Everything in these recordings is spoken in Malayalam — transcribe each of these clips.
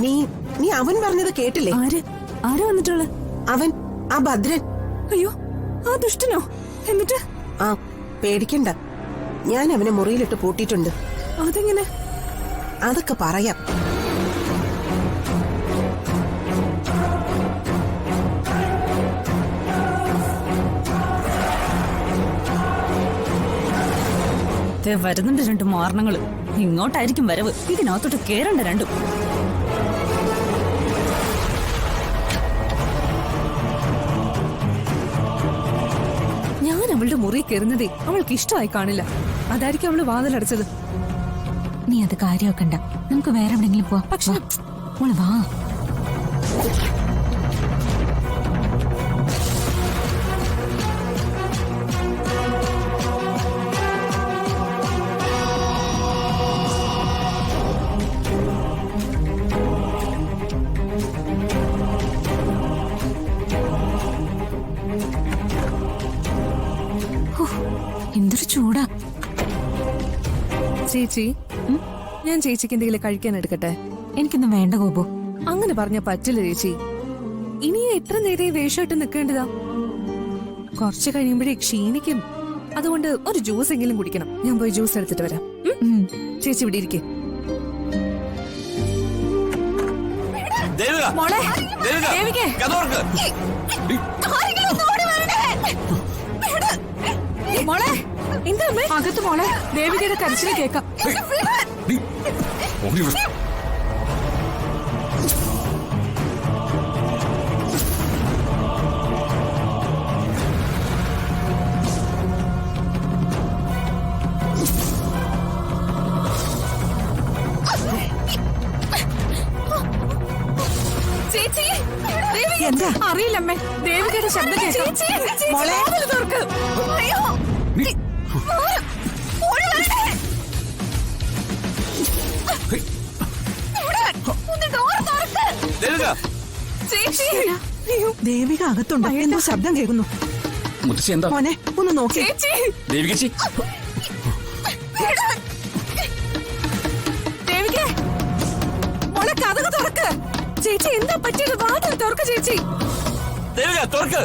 നീ നീ അവൻ പറഞ്ഞത് കേട്ടില്ലേ? ആരാ വന്നിട്ടുള്ള? അവൻ, ആ ഭദ്രൻ. അയ്യോ, ആ ദുഷ്ടനോ? എന്നിട്ട്? ആ, പേടിക്കണ്ട, ഞാൻ അവനെ മുറിയിലിട്ട് പൂട്ടിയിട്ടുണ്ട്. അതെങ്ങനെ? അതൊക്കെ പറയാം. വരുന്നുണ്ട് രണ്ടു മാരണങ്ങള്. ഇങ്ങോട്ടായിരിക്കും വരവ്. ഇതിനകത്തോട്ട് കേറണ്ട രണ്ടും. ഞാൻ അവളുടെ മുറി കയറുന്നതേ അവൾക്ക് ഇഷ്ടമായി കാണില്ല. അതായിരിക്കും അവള് വാതിലടച്ചത്. നീ അത് കാര്യമാക്കണ്ട, നമുക്ക് വേറെ എവിടെങ്കിലും പോവാം. പക്ഷെ വാ. എന്തൊരു ചൂടാ. ചേച്ചി, ഞാൻ ചേച്ചിക്ക് എന്തെങ്കിലും കഴിക്കാൻ എടുക്കട്ടെ? എനിക്കൊന്നും വേണ്ട ഗോപു. അങ്ങനെ പറഞ്ഞ പറ്റില്ല ചേച്ചി. ഇനി എത്ര നേരം വേഷമായിട്ട് നിൽക്കേണ്ടതാ? കുറച്ച് കഴിയുമ്പോഴേ ക്ഷീണിക്കും. അതുകൊണ്ട് ഒരു ജ്യൂസ് എങ്കിലും കുടിക്കണം. ഞാൻ പോയി ജ്യൂസ് എടുത്തിട്ട് വരാം. ചേച്ചി ഇവിടെ ഇരിക്കേ. മോളെ, എന്താ അകത്ത്? മോളെ, ദേവികയുടെ കരച്ചിൽ കേക്കാം. ചേച്ചി, എന്താ അറിയില്ലമ്മേ, ദേവികയുടെ ശബ്ദം കേൾക്കാം. മോളെ തുറക്ക്. അയ്യോ, ദേവിക അകത്തുണ്ട്. എന്തോ ശബ്ദം കേൾക്കുന്നു. എന്താ മോനെ, ഒന്ന് നോക്കി. ദേവിക, മോളെ കഥക് തുറക്ക്. ചേച്ചി, എന്താ പറ്റിയത്? വാതിൽ തുറക്ക് ചേച്ചി. ദേവിക, തുറക്ക്.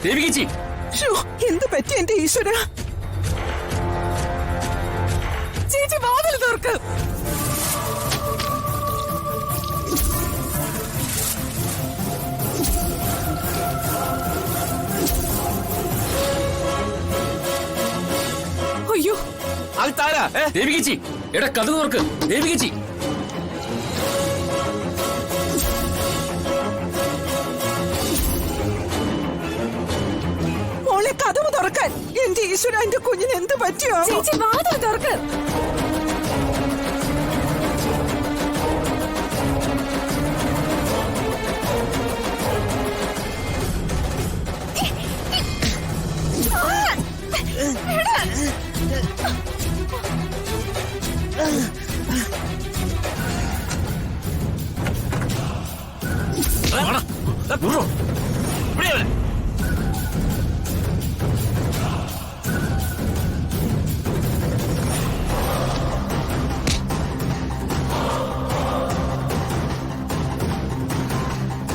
ദേവികേച്ചി, എന്ത് പറ്റി എന്റെ ഈശ്വര? ചേച്ചി, വാതിൽ തുറക്ക്. അയ്യോ, അകത്താരാ? ദേവികേച്ചി, എടാ കഥ തുറക്ക്. ദേവികേച്ചി, മോളെ, കഥവ് തുറക്കാൻ. എന്റെ ഈശ്വര, എന്റെ കുഞ്ഞിന് എന്ത് പറ്റിയോ? ചേച്ചി, വാതിൽ തുറക്ക്.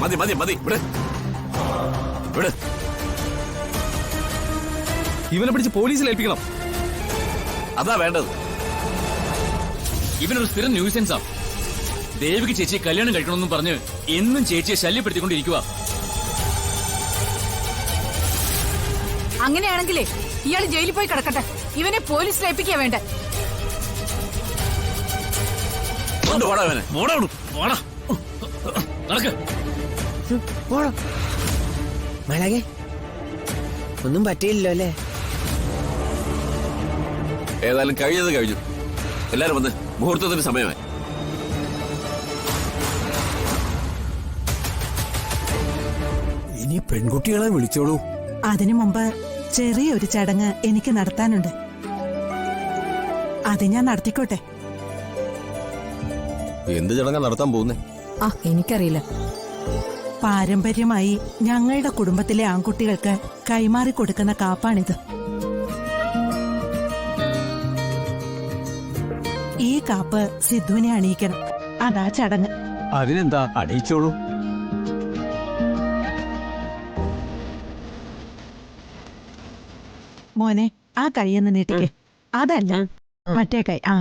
മതി മതി മതി, ഇവിടെ ഇവിടെ. ഇവനെ പിടിച്ച് പോലീസിൽ ഏൽപ്പിക്കണം. അതാ വേണ്ടത്. ഇവനൊരു സ്ഥിരം ന്യൂസൻസാ. ദേവിക്ക് ചേച്ചിയെ കല്യാണം കഴിക്കണമെന്നും പറഞ്ഞ് എന്നും ചേച്ചിയെ ശല്യപ്പെടുത്തിക്കൊണ്ടിരിക്കുക. അങ്ങനെയാണെങ്കിലേ ഇയാള് ജയിലിൽ പോയി കിടക്കട്ടെ. ഇവനെ പോലീസിൽ ഏൽപ്പിക്കാ വേണ്ട. മളകെ, ഒന്നും പറ്റിയില്ലല്ലോ അല്ലേ? ഏതായാലും കഴിഞ്ഞത് കഴിഞ്ഞു. എല്ലാരും വന്ന്, മുഹൂർത്തത്തിന് സമയമായി. ഇനി പെൺകുട്ടികളെ വിളിച്ചോളൂ. അതിനു മുമ്പ് ചെറിയൊരു ചടങ്ങ് എനിക്ക് നടത്താനുണ്ട്. അത് ഞാൻ നടത്തിക്കോട്ടെ. എന്ത് ചടങ്ങാ നടത്താൻ പോകുന്നേ? ആ എനിക്കറിയില്ല. പാരമ്പര്യമായി ഞങ്ങളുടെ കുടുംബത്തിലെ ആൺകുട്ടികൾക്ക് കൈമാറി കൊടുക്കുന്ന കാപ്പാണിത്. ഈ കാപ്പ് സിദ്ധുവിനെ അണിയിക്കണം. അതാ ചടങ്ങ്. അതിനെന്താ, അണിയിച്ചോളൂ. മോനെ, ആ കൈയെന്ന് നീട്ടിക്കേ. അതല്ല, മറ്റേ കൈ. ആ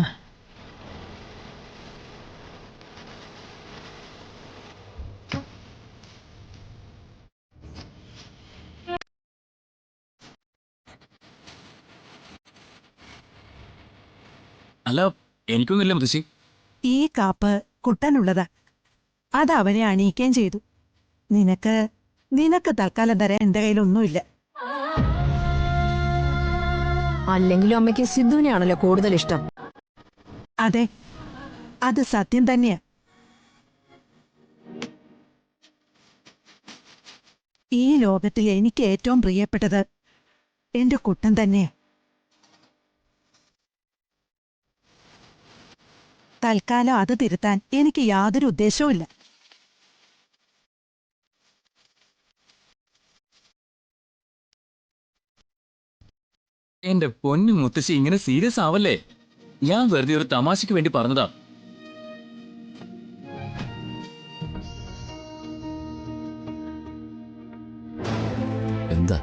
അല്ല, എനിക്കൊന്നുമില്ല മുത്തശ്ശി. ഈ കാപ്പ് കുട്ടനുള്ളതാ. അത് അവനെ അണിയിക്കുകയും ചെയ്തു. നിനക്ക് തൽക്കാലം തരാൻ എന്റെ കയ്യിലൊന്നുമില്ല. അല്ലെങ്കിലും അമ്മയ്ക്ക് സിദ്ധുവിനെയാണല്ലോ കൂടുതൽ ഇഷ്ടം. അതെ, അത് സത്യം തന്നെയാ. ഈ ലോകത്തിൽ എനിക്ക് ഏറ്റവും പ്രിയപ്പെട്ടത് എന്റെ കുട്ടൻ തന്നെയാ. തൽക്കാലം അത് തിരുത്താൻ എനിക്ക് യാതൊരു ഉദ്ദേശവുമില്ല. എന്റെ പൊന്നു മുത്തശ്ശി, ഇങ്ങനെ സീരിയസ് ആവല്ലേ. ഞാൻ വെറുതെ ഒരു തമാശക്ക് വേണ്ടി പറഞ്ഞതാ. എന്താ?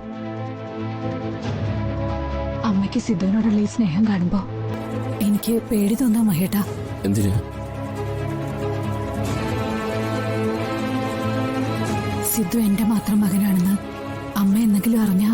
അമ്മയ്ക്ക് സിദ്ധുവിനോടുള്ള ഈ സ്നേഹം കാണുമ്പോ എനിക്ക് പേടി തോന്നാ മഹേട്ടാ. എന്തിന്? സിദ്ധു എന്റെ മാത്രം മകനാണെന്ന് അമ്മ എന്തെങ്കിലും അറിഞ്ഞാ